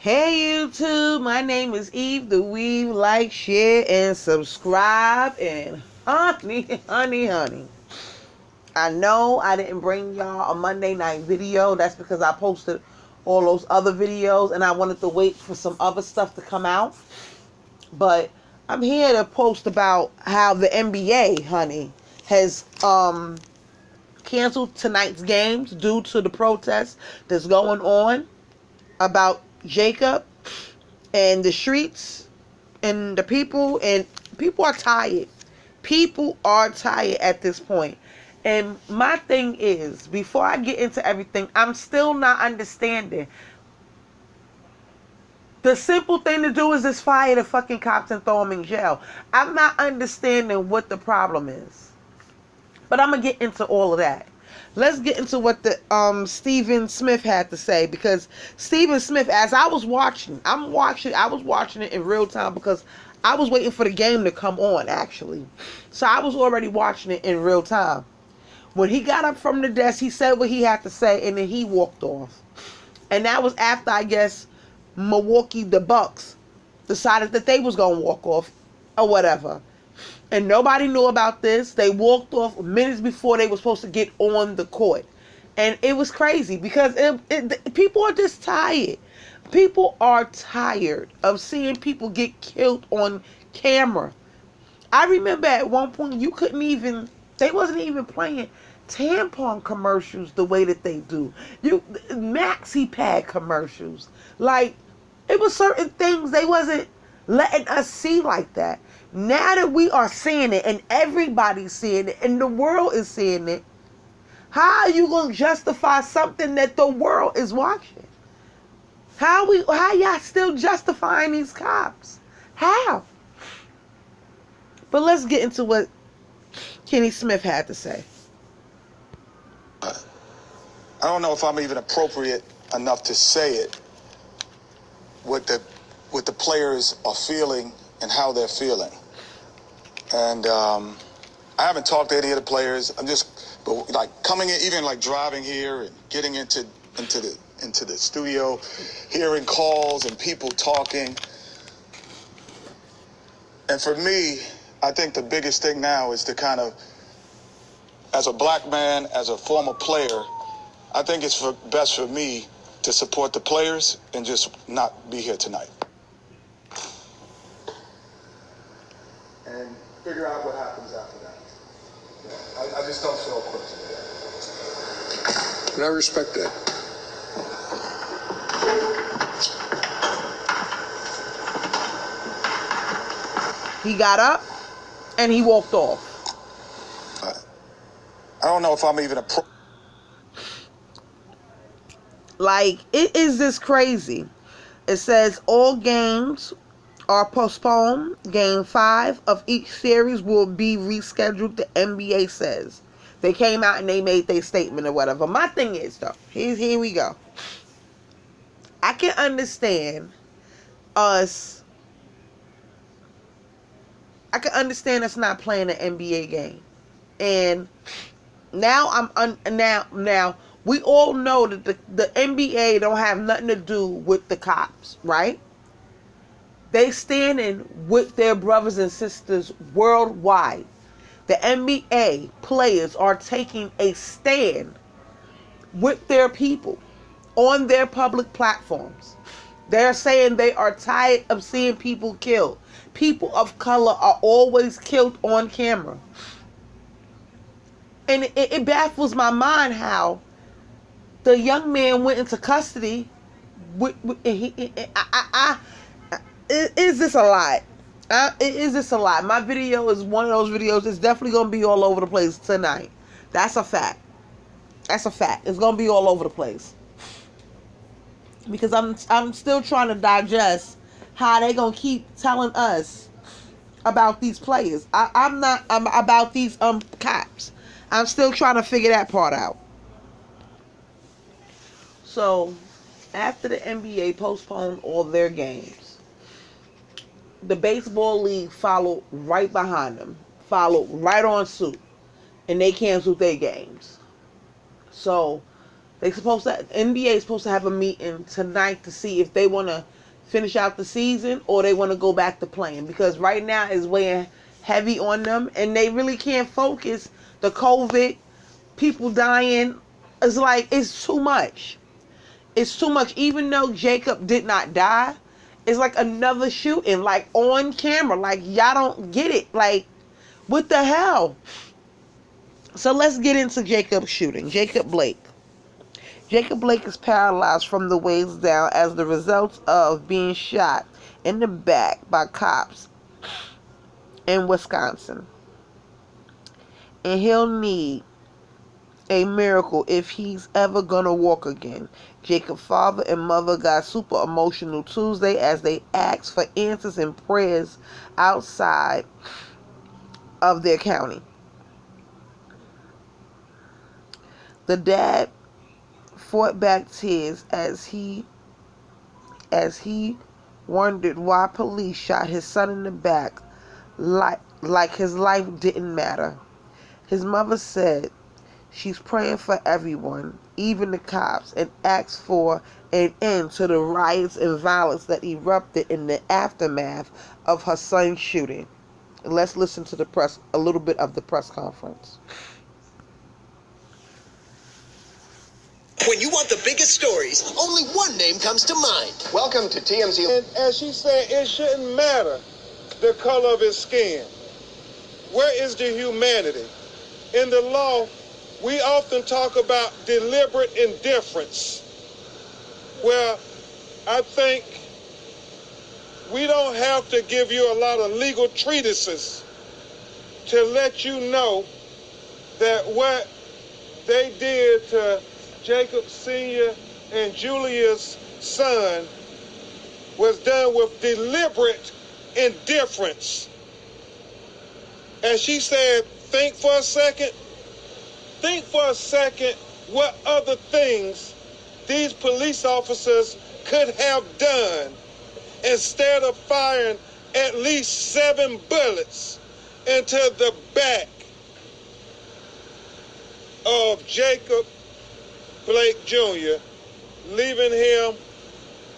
Hey YouTube, my name is Eve the Weave. Like, share, and subscribe. And honey. I know I didn't bring y'all a Monday night video. That's because I posted all those other videos and I wanted to wait for some other stuff to come out. But I'm here to post about how the NBA, honey, has canceled tonight's games due to the protests that's going on about Jacob and the streets and the people, and people are tired. People are tired at this point. And my thing is, before I get into everything, I'm still not understanding. The simple thing to do is just fire the fucking cops and throw them in jail. I'm not understanding what the problem is. But I'm going to get into all of that. Let's get into what the Stephen Smith had to say, because Stephen Smith, as I was watching, I was watching it in real time because I was waiting for the game to come on, actually. So I was already watching it in real time. When he got up from the desk, he said what he had to say, and then he walked off. And that was after, I guess, Milwaukee, the Bucks, decided that they was going to walk off or whatever. And nobody knew about this. They walked off minutes before they were supposed to get on the court. And it was crazy because people are just tired. People are tired of seeing people get killed on camera. I remember at one point they wasn't even playing tampon commercials the way that they do. Maxi pad commercials. Like, it was certain things they wasn't letting us see like that. Now that we are seeing it and everybody's seeing it and the world is seeing it, how are you going to justify something that the world is watching? How y'all still justifying these cops? How? But let's get into what Kenny Smith had to say. I don't know if I'm even appropriate enough to say it, what the players are feeling and how they're feeling. And I haven't talked to any of the players. I'm just like coming in, even like driving here and getting into the studio, hearing calls and people talking. And for me, I think the biggest thing now is to kind of, as a black man, as a former player, I think it's best for me to support the players and just not be here tonight. And figure out what happens after that. I just don't feel equipped to do that. And I respect that. He got up and he walked off. I don't know if I'm even Like, it is just crazy. It says all games are postponed. Game 5 of each series will be rescheduled, the NBA says. They came out and they made their statement or whatever. My thing is, though, here we go. I can understand us. I can understand us not playing an NBA game. And now now we all know that the NBA don't have nothing to do with the cops, right? They standing with their brothers and sisters worldwide. The NBA players are taking a stand with their people on their public platforms. They're saying they are tired of seeing people killed. People of color are always killed on camera. And it baffles my mind how the young man went into custody. Is this a lot? Is this a lot? My video is one of those videos. It's definitely going to be all over the place tonight. That's a fact. That's a fact. It's going to be all over the place. Because I'm still trying to digest how they going to keep telling us about these players. I'm about these cops. I'm still trying to figure that part out. So, after the NBA postponed all their games, the baseball league followed right behind them, followed right on suit, and they canceled their games. So, NBA is supposed to have a meeting tonight to see if they want to finish out the season or they want to go back to playing, because right now it's weighing heavy on them and they really can't focus. The COVID, people dying, it's like, it's too much. It's too much. Even though Jacob did not die, it's like another shooting, like on camera. Like, y'all don't get it. Like, what the hell? So let's get into Jacob's shooting. Jacob Blake. Jacob Blake is paralyzed from the waist down as the result of being shot in the back by cops in Wisconsin. And he'll need a miracle if he's ever gonna walk again. Jacob's father and mother got super emotional Tuesday as they asked for answers and prayers outside of their county. The dad fought back tears as he wondered why police shot his son in the back like his life didn't matter. His mother said she's praying for everyone, even the cops, and asked for an end to the riots and violence that erupted in the aftermath of her son's shooting. Let's listen to a little bit of the press conference. When you want the biggest stories, only one name comes to mind. Welcome to TMZ. And as she said, it shouldn't matter the color of his skin. Where is the humanity? In the law, we often talk about deliberate indifference, where I think we don't have to give you a lot of legal treatises to let you know that what they did to Jacob Sr. and Julia's son was done with deliberate indifference. And she said, think for a second what other things these police officers could have done instead of firing at least 7 bullets into the back of Jacob Blake Jr., leaving him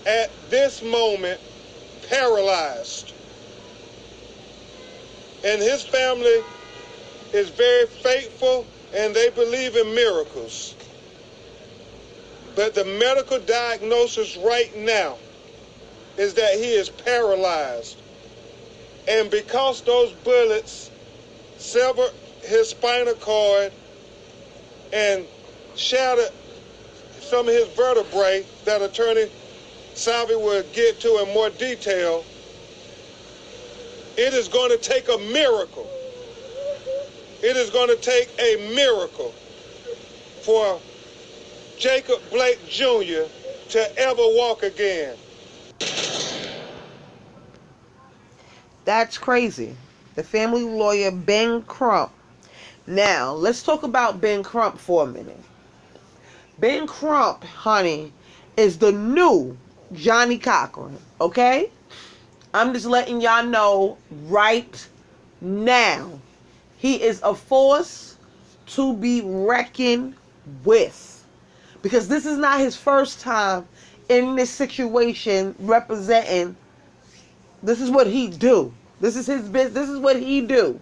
at this moment paralyzed. And his family is very faithful and they believe in miracles. But the medical diagnosis right now is that he is paralyzed. And because those bullets severed his spinal cord and shattered some of his vertebrae that Attorney Salvi will get to in more detail, it is going to take a miracle. It is going to take a miracle for Jacob Blake Jr. to ever walk again. That's crazy. The family lawyer, Ben Crump. Now, let's talk about Ben Crump for a minute. Ben Crump, honey, is the new Johnnie Cochran, okay? I'm just letting y'all know right now. He is a force to be reckoned with. Because this is not his first time in this situation representing. This is what he do. This is his business. This is what he do.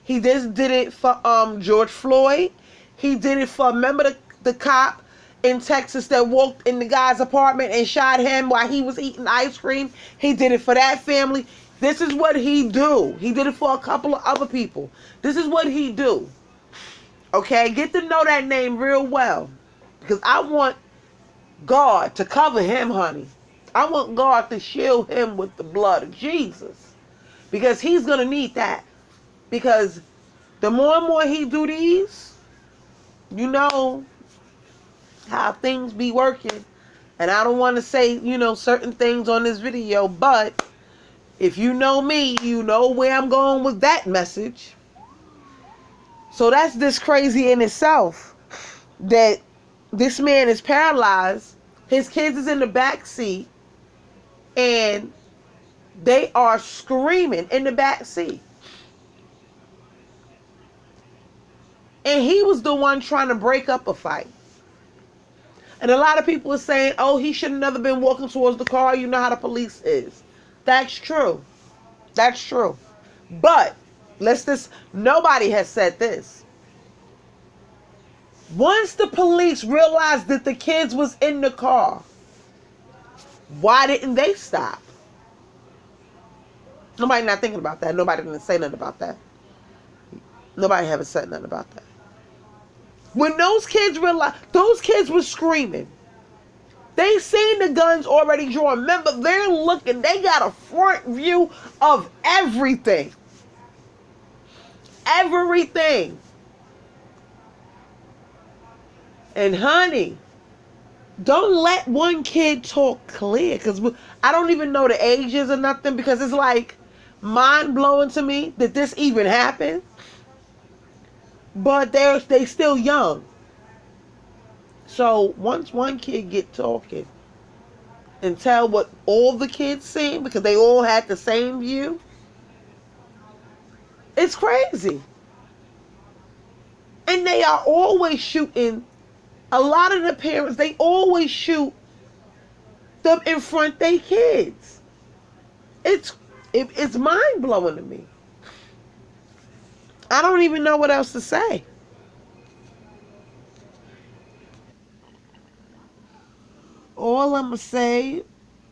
He just did it for George Floyd. He did it for, remember the cop in Texas that walked in the guy's apartment and shot him while he was eating ice cream? He did it for that family. This is what he do. He did it for a couple of other people. This is what he do. Okay? Get to know that name real well. Because I want God to cover him, honey. I want God to shield him with the blood of Jesus. Because he's going to need that. Because the more and more he do these, you know how things be working. And I don't want to say, certain things on this video, but if you know me, you know where I'm going with that message. So that's just crazy in itself that this man is paralyzed. His kids is in the back seat and they are screaming in the back seat. And he was the one trying to break up a fight. And a lot of people are saying, oh, he should have never been walking towards the car. You know how the police is. That's true. That's true. But nobody has said this. Once the police realized that the kids was in the car, why didn't they stop? Nobody not thinking about that. Nobody didn't say nothing about that. Nobody haven't said nothing about that. When those kids realized, those kids were screaming. They seen the guns already drawn. Remember, they're looking. They got a front view of everything. Everything. And honey, don't let one kid talk clear. Because I don't even know the ages or nothing. Because it's like mind-blowing to me that this even happened. But they still young. So once one kid get talking and tell what all the kids seen, because they all had the same view, it's crazy. And they are always shooting. A lot of the parents, they always shoot them in front of their kids. It's mind blowing to me. I don't even know what else to say. All I'm going to say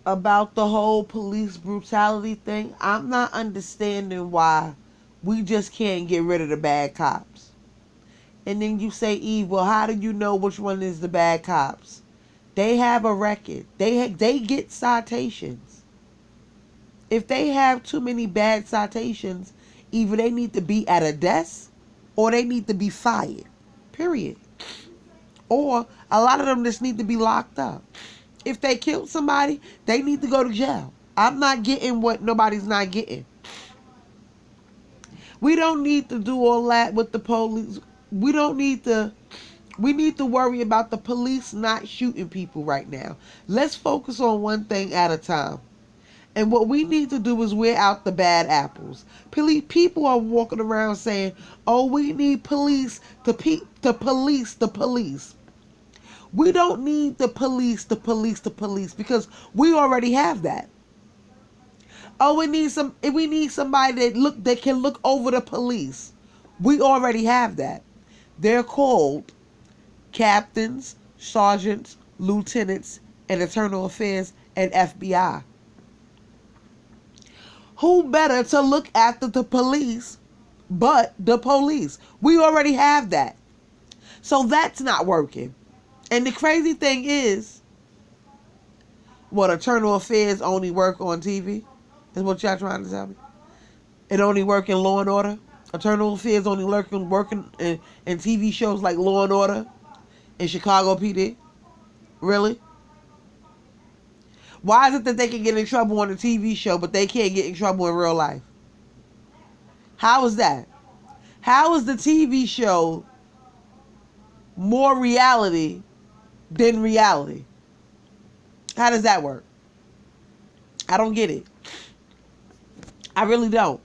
about the whole police brutality thing, I'm not understanding why we just can't get rid of the bad cops. And then you say, Eve, well, how do you know which one is the bad cops? They have a record. They get citations. If they have too many bad citations, either they need to be at a desk or they need to be fired. Period. Or a lot of them just need to be locked up. If they killed somebody, they need to go to jail. I'm not getting what nobody's not getting. We don't need to do all that with the police. We need to worry about the police not shooting people right now. Let's focus on one thing at a time. And what we need to do is wear out the bad apples. People are walking around saying, oh, we need police to police the police. We don't need the police because we already have that. Oh, we need somebody that can look over the police. We already have that. They're called captains, sergeants, lieutenants, and internal affairs and FBI. Who better to look after the police but the police? We already have that. So that's not working. And the crazy thing is, what, internal affairs only work on TV? Is what y'all trying to tell me? It only work in Law and Order? Internal affairs only working in TV shows like Law and Order and Chicago PD? Really? Why is it that they can get in trouble on a TV show, but they can't get in trouble in real life? How is that? How is the TV show more reality than reality? How does that work? I don't get it. I really don't.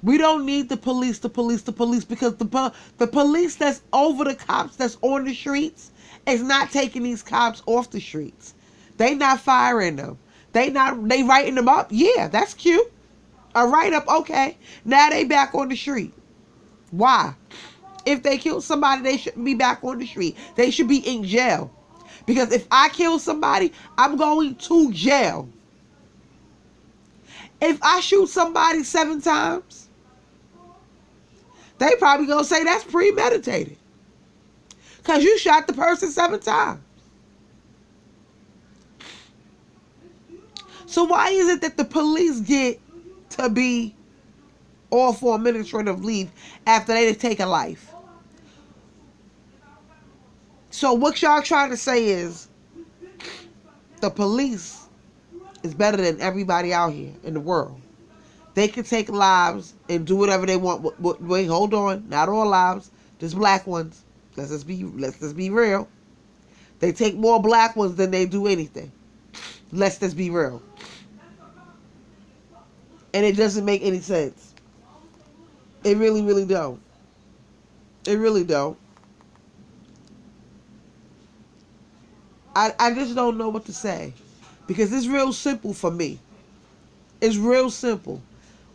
We don't need the police because the police that's over the cops that's on the streets is not taking these cops off the streets. They not firing them. They writing them up. Yeah, that's cute. A write-up, okay. Now they back on the street. Why? If they kill somebody, they shouldn't be back on the street. They should be in jail. Because if I kill somebody, I'm going to jail. If I shoot somebody 7 times, they probably gonna say that's premeditated. Because you shot the person 7 times. So why is it that the police get to be all for administrative leave after they take a life? So what y'all trying to say is the police is better than everybody out here in the world. They can take lives and do whatever they want. Wait, hold on. Not all lives. Just black ones. Let's just be real. They take more black ones than they do anything. Let's just be real. And it doesn't make any sense. It really, really don't. It really don't. I just don't know what to say. Because it's real simple for me. It's real simple.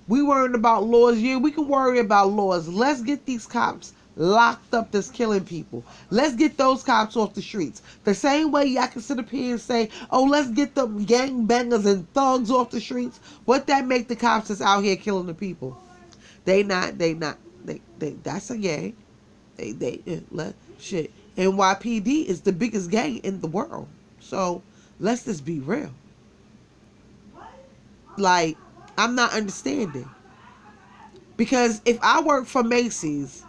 We worrying about laws. Yeah, we can worry about laws. Let's get these cops locked up that's killing people. Let's get those cops off the streets. The same way y'all can sit up here and say, oh, let's get the gangbangers and thugs off the streets. What that make the cops that's out here killing the people? They that's a gang. Shit. NYPD is the biggest gang in the world. So let's just be real. Like, I'm not understanding. Because if I work for Macy's,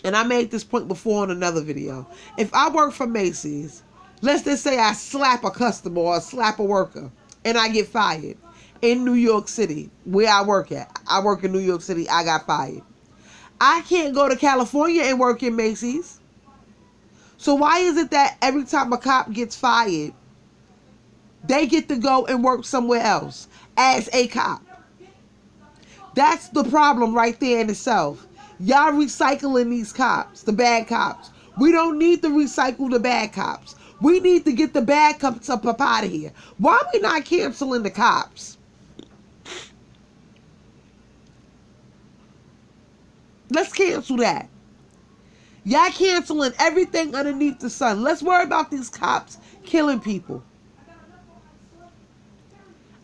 and I made this point before in another video, if I work for Macy's, let's just say I slap a customer or slap a worker, and I get fired in New York City, where I work at. I work in New York City, I got fired. I can't go to California and work in Macy's. So why is it that every time a cop gets fired, they get to go and work somewhere else as a cop? That's the problem right there in itself. Y'all recycling these cops, the bad cops. We don't need to recycle the bad cops. We need to get the bad cops up out of here. Why are we not canceling the cops? Let's cancel that. Y'all canceling everything underneath the sun. Let's worry about these cops killing people.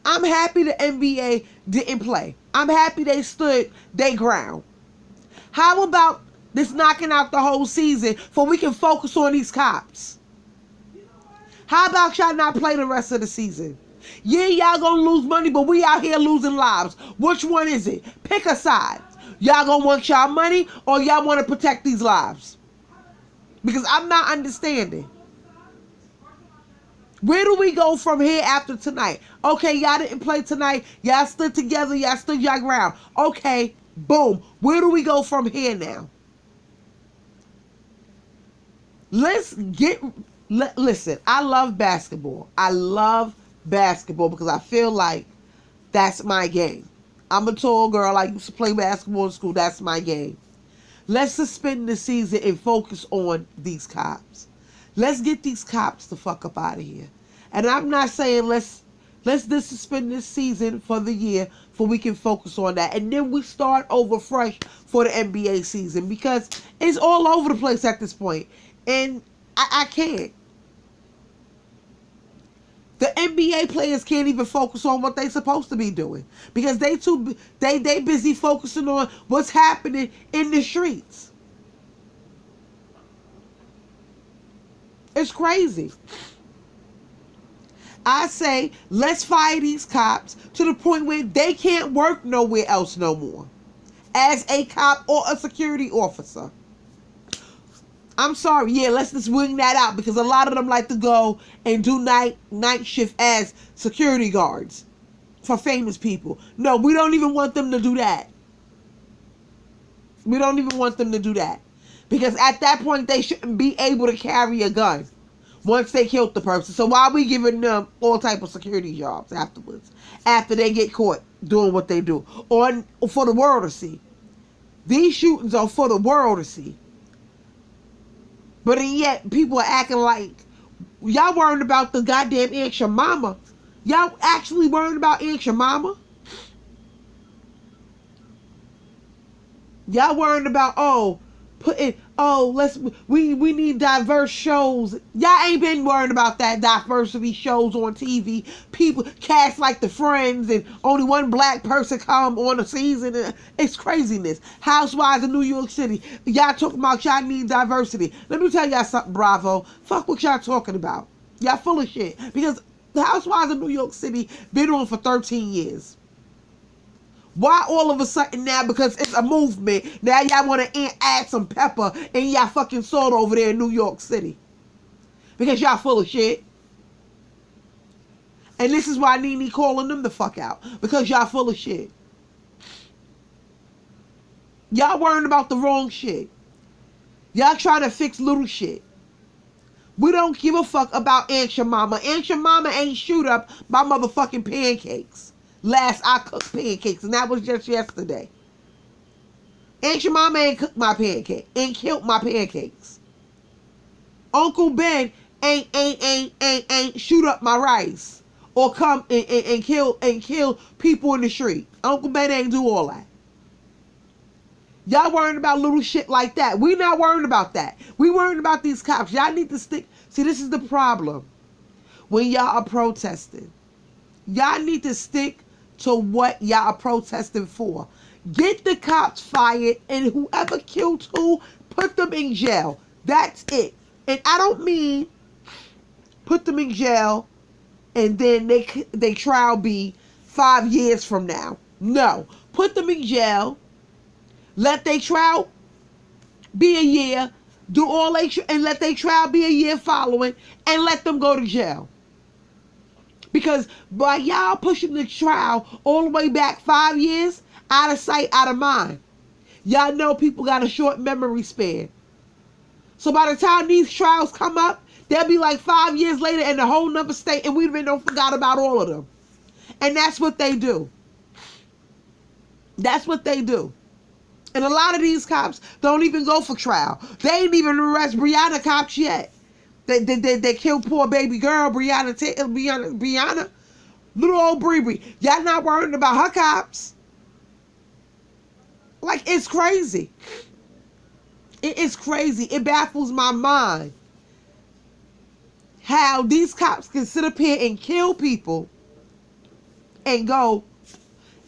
I'm happy the NBA didn't play. I'm happy they stood their ground. How about this knocking out the whole season so we can focus on these cops? How about y'all not play the rest of the season? Yeah, y'all gonna lose money, but we out here losing lives. Which one is it? Pick a side. Y'all gonna want y'all money or y'all want to protect these lives? Because I'm not understanding. Where do we go from here after tonight? Okay, y'all didn't play tonight. Y'all stood together. Y'all stood your ground. Okay, boom. Where do we go from here now? Listen, I love basketball. I love basketball because I feel like that's my game. I'm a tall girl. I used to play basketball in school. That's my game. Let's suspend the season and focus on these cops. Let's get these cops the fuck up out of here. And I'm not saying let's just suspend this season for the year so we can focus on that. And then we start over fresh for the NBA season because it's all over the place at this point. And I can't. The NBA players can't even focus on what they're supposed to be doing because they busy focusing on what's happening in the streets. It's crazy. I say let's fire these cops to the point where they can't work nowhere else no more as a cop or a security officer. I'm sorry, yeah, let's just wing that out because a lot of them like to go and do night shift as security guards for famous people. No, we don't even want them to do that. We don't even want them to do that. Because at that point, they shouldn't be able to carry a gun once they killed the person. So why are we giving them all type of security jobs afterwards? After they get caught doing what they do. Or for the world to see. These shootings are for the world to see. But yet, people are acting like y'all worried about the goddamn Aunt Shamama. Y'all actually worried about Aunt Shamama? Y'all worried about, we need diverse shows. Y'all ain't been worried about that diversity shows on TV. People cast like the Friends and only one black person come on a season. It's craziness. Housewives of New York City. Y'all talking about y'all need diversity. Let me tell y'all something, Bravo. Fuck what y'all talking about. Y'all full of shit. Because the Housewives of New York City been on for 13 years. Why all of a sudden now, because it's a movement, now y'all want to add some pepper in y'all fucking salt over there in New York City? Because y'all full of shit. And this is why Nene calling them the fuck out. Because y'all full of shit. Y'all worrying about the wrong shit. Y'all trying to fix little shit. We don't give a fuck about Aunt Shamama. Aunt Shamama ain't shoot up my motherfucking pancakes. Last I cooked pancakes, and that was just yesterday. Aunt Shamama ain't cooked my pancake, ain't killed my pancakes. Uncle Ben ain't shoot up my rice or come and kill people in the street. Uncle Ben ain't do all that. Y'all worrying about little shit like that. We not worrying about that. We worrying about these cops. Y'all need to stick. See, this is the problem. When y'all are protesting, y'all need to stick to what y'all are protesting for. Get the cops fired, and whoever killed who, put them in jail. That's it. And I don't mean put them in jail and then they trial be 5 years from now. No. Put them in jail. Let they trial be a year. Do all they and let they trial be a year following, and let them go to jail. Because by y'all pushing the trial all the way back 5 years, out of sight, out of mind. Y'all know people got a short memory span. So by the time these trials come up, they'll be like 5 years later in a whole nother state, and we've been forgot about all of them. And that's what they do. That's what they do. And a lot of these cops don't even go for trial. They ain't even arrest Breonna cops yet. They killed poor baby girl, Breonna, little old Bree. Y'all not worrying about her cops. Like, it's crazy. It is crazy. It baffles my mind how these cops can sit up here and kill people and go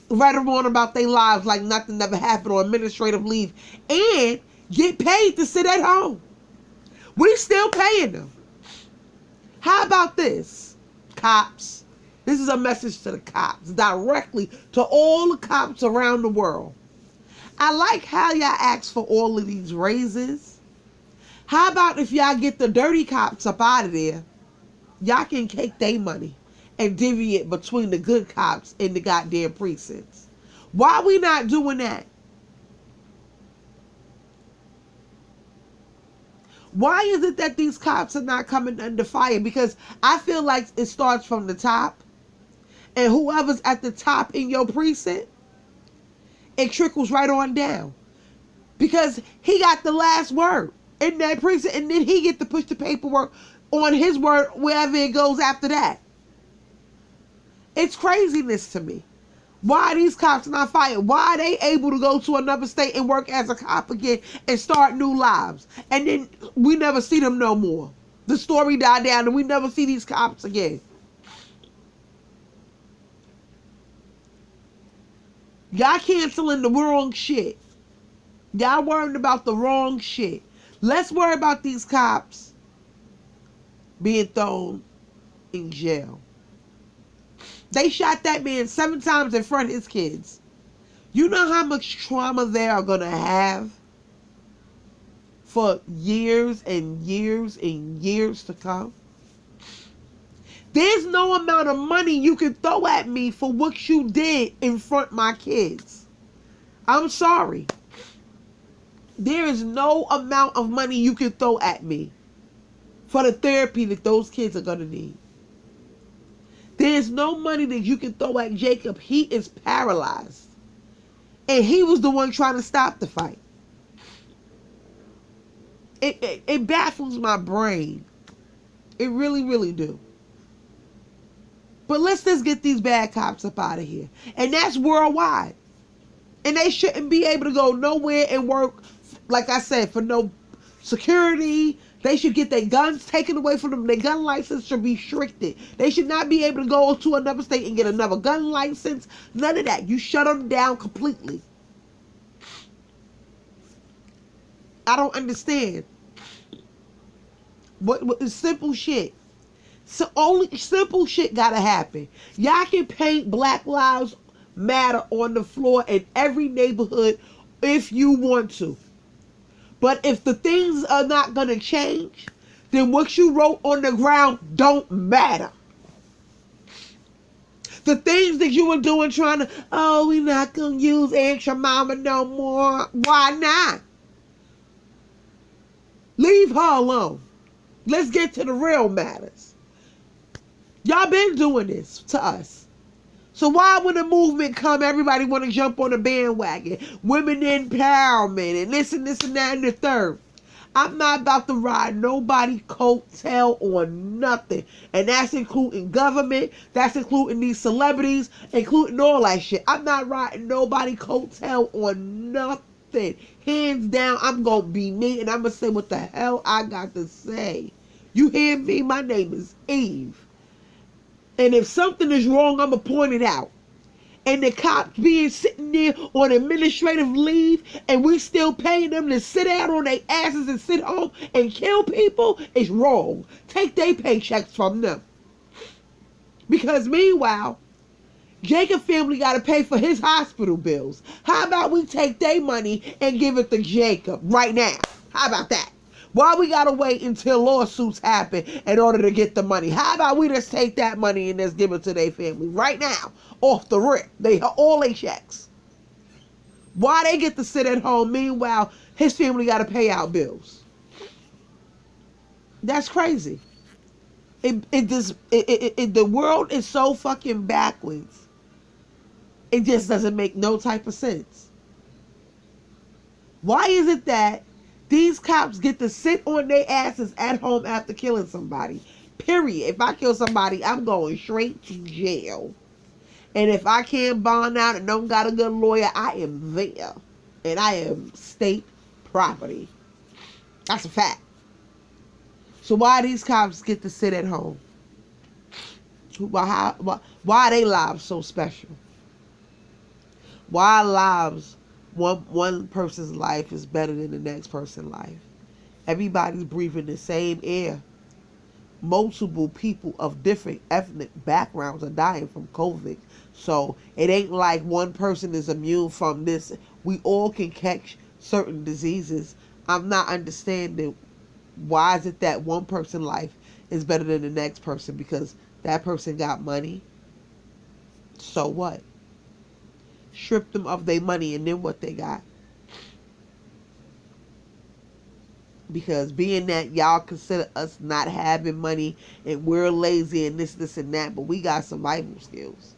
right on about their lives like nothing ever happened on administrative leave and get paid to sit at home. We still paying them. How about this, cops? This is a message to the cops, directly to all the cops around the world. I like how y'all ask for all of these raises. How about if y'all get the dirty cops up out of there, y'all can take their money and divvy it between the good cops in the goddamn precincts. Why we not doing that? Why is it that these cops are not coming under fire? Because I feel like it starts from the top, and whoever's at the top in your precinct, it trickles right on down. Because he got the last word in that precinct, and then he get to push the paperwork on his word wherever it goes after that. It's craziness to me. Why are these cops not fired? Why are they able to go to another state and work as a cop again and start new lives? And then we never see them no more. The story died down and we never see these cops again. Y'all canceling the wrong shit. Y'all worried about the wrong shit. Let's worry about these cops being thrown in jail. They shot that man 7 times in front of his kids. You know how much trauma they are going to have for years and years and years to come? There's no amount of money you can throw at me for what you did in front of my kids. I'm sorry. There is no amount of money you can throw at me for the therapy that those kids are going to need. There's no money that you can throw at Jacob. He is paralyzed. And he was the one trying to stop the fight. It baffles my brain. It really, really do. But let's just get these bad cops up out of here. And that's worldwide. And they shouldn't be able to go nowhere and work, like I said, for no security. They should get their guns taken away from them. Their gun license should be restricted. They should not be able to go to another state and get another gun license. None of that. You shut them down completely. I don't understand. What simple shit. So only simple shit gotta happen. Y'all can paint Black Lives Matter on the floor in every neighborhood if you want to. But if the things are not going to change, then what you wrote on the ground don't matter. The things that you were doing trying to, oh, we're not going to use Aunt Jemima no more. Why not? Leave her alone. Let's get to the real matters. Y'all been doing this to us. So why when the movement come, everybody want to jump on the bandwagon? Women empowerment and this and that and the third. I'm not about to ride nobody coattail on nothing. And that's including government. That's including these celebrities. Including all that shit. I'm not riding nobody coattail on nothing. Hands down, I'm going to be me. And I'm going to say what the hell I got to say. You hear me? My name is Eve. And if something is wrong, I'm going to point it out. And the cops being sitting there on administrative leave and we still paying them to sit out on their asses and sit home and kill people is wrong. Take their paychecks from them. Because meanwhile, Jacob family got to pay for his hospital bills. How about we take their money and give it to Jacob right now? How about that? Why we got to wait until lawsuits happen in order to get the money? How about we just take that money and just give it to their family right now? Off the rip. They all their checks. Why they get to sit at home? Meanwhile, his family got to pay out bills. That's crazy. The world is so fucking backwards. It just doesn't make no type of sense. Why is it that these cops get to sit on their asses at home after killing somebody? Period. If I kill somebody, I'm going straight to jail. And if I can't bond out and don't got a good lawyer, I am there. And I am state property. That's a fact. So why these cops get to sit at home? Why are their lives so special? Why lives, one person's life is better than the next person's life? Everybody's breathing the same air. Multiple people of different ethnic backgrounds are dying from COVID. So it ain't like one person is immune from this. We all can catch certain diseases. I'm not understanding why is it that one person's life is better than the next person because that person got money. So what? Strip them of their money and then what they got. Because being that y'all consider us not having money and we're lazy and this and that, but we got survival skills.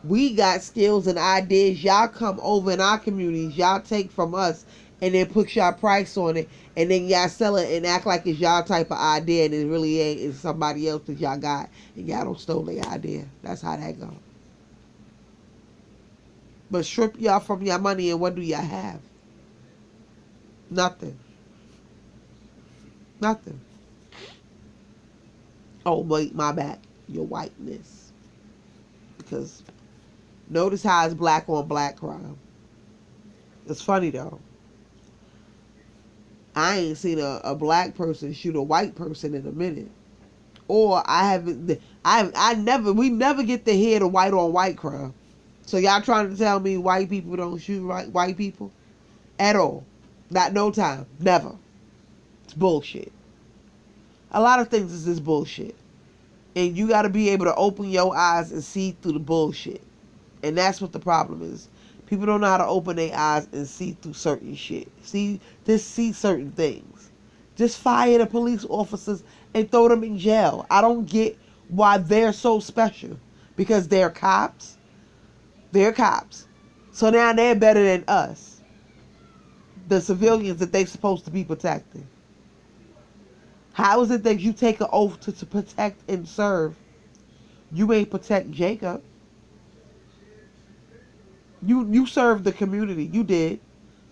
We got skills and ideas. Y'all come over in our communities. Y'all take from us and then put y'all price on it. And then y'all sell it and act like it's y'all type of idea. And it really ain't. It's somebody else that y'all got. And y'all don't stole their idea. That's how that go. But strip y'all from your money and what do y'all have? Nothing. Nothing. Oh, wait, my bad. Your whiteness. Because notice how it's black on black crime. It's funny though. I ain't seen a black person shoot a white person in a minute. Or we never get to hear the white on white crime. So y'all trying to tell me white people don't shoot white people? At all. Not no time. Never. It's bullshit. A lot of things is this bullshit. And you got to be able to open your eyes and see through the bullshit. And that's what the problem is. People don't know how to open their eyes and see through certain shit. See certain things. Just fire the police officers and throw them in jail. I don't get why they're so special. Because they're cops. They're cops. So now they're better than us. The civilians that they're supposed to be protecting. How is it that you take an oath to protect and serve? You ain't protect Jacob. You served the community. You did.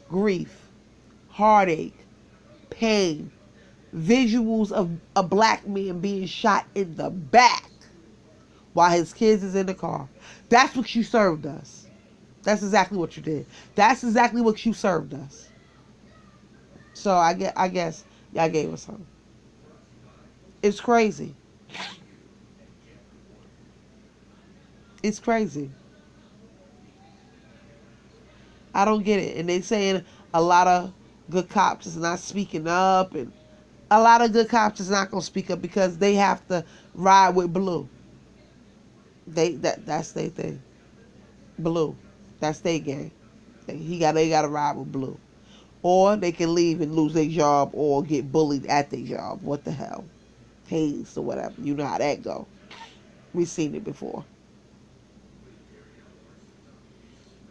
Grief, heartache, pain, visuals of a black man being shot in the back while his kids is in the car. That's what you served us. That's exactly what you did. That's exactly what you served us. So I guess y'all gave us something. It's crazy. It's crazy. I don't get it. And they saying a lot of good cops is not speaking up, and a lot of good cops is not gonna speak up because they have to ride with Blue. That's their thing. Blue. That's their game. They gotta ride with Blue. Or they can leave and lose their job or get bullied at their job. What the hell? Hazed or whatever. You know how that go. We've seen it before.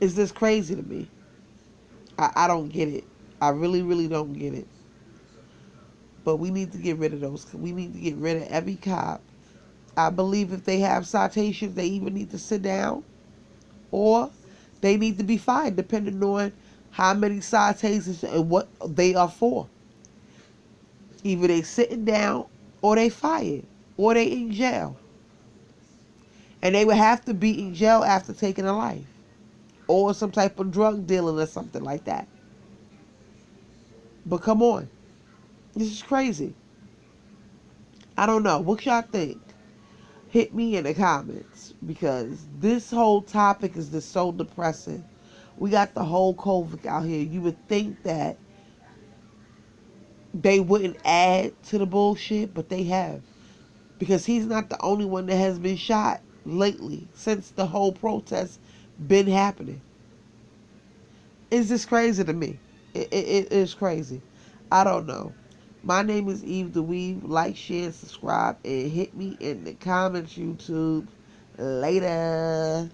It's just crazy to me. I don't get it. I really, really don't get it. But we need to get rid of those. We need to get rid of every cop. I believe if they have citations, they either need to sit down or they need to be fired, depending on how many citations and what they are for. Either they sitting down or they fired or they in jail. And they would have to be in jail after taking a life or some type of drug dealing or something like that. But come on. This is crazy. I don't know. What y'all think? Hit me in the comments, because this whole topic is just so depressing. We got the whole COVID out here. You would think that they wouldn't add to the bullshit, but they have. Because he's not the only one that has been shot lately since the whole protest been happening. It's just crazy to me. It is crazy. I don't know. My name is Eve the Weave. Like, share, subscribe, and hit me in the comments, YouTube. Later.